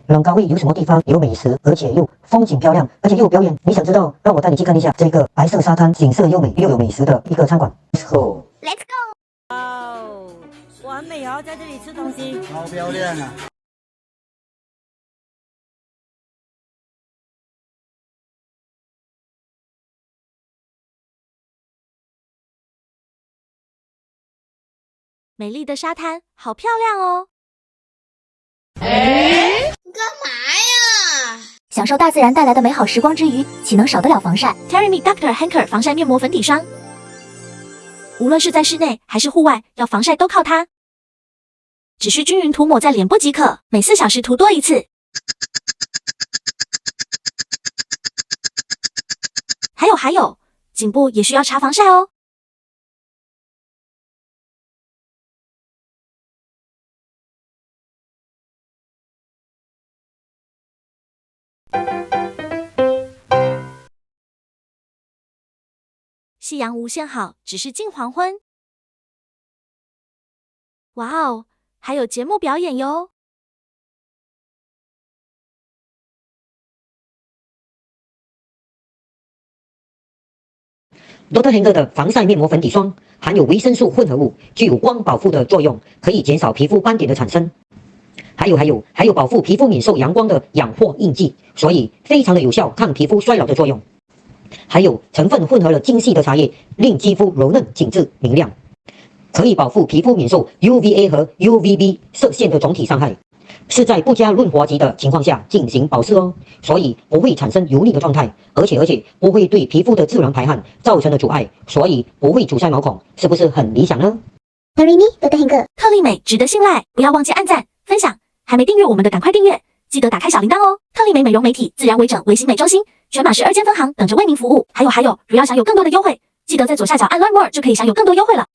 冷高位有什么地方有美食，而且又风景漂亮，而且又有表演？你想知道？让我带你去看一下这个白色沙滩、景色优美又有美食的一个餐馆。Let's go！ 哦，完美哦，在这里吃东西，好漂亮啊！美丽的沙滩，好漂亮哦！干嘛呀？享受大自然带来的美好时光之余，岂能少得了防晒 Terry Me Dr. Hanker 防晒面膜粉底霜，无论是在室内还是户外，要防晒都靠它。只需均匀涂抹在脸部即可，每4小时涂多一次。还有，颈部也需要擦防晒哦。夕阳无限好，只是近黄昏。哇哦，还有节目表演哟！Dr. Hanker 的防晒面膜粉底霜含有维生素混合物，具有光保护的作用，可以减少皮肤斑点的产生。还有保护皮肤免受阳光的氧或印记，所以非常的有效抗皮肤衰老的作用。还有成分混合了精细的茶叶，令肌肤柔嫩、紧致、明亮，可以保护皮肤免受 UVA 和 UVB 射线的总体伤害，是在不加润滑剂的情况下进行保湿哦，所以不会产生油腻的状态，而且不会对皮肤的自然排汗造成的阻碍，所以不会阻塞毛孔，是不是很理想呢？ Terry Me Dr. Hanker 特丽美值得信赖，不要忘记按赞、分享，还没订阅我们的赶快订阅，记得打开小铃铛哦。特丽美美容美体自然微整微型美中心，全马12间分行等着为您服务。还有，如要享有更多的优惠，记得在左下角按 Learn More 就可以享有更多优惠了。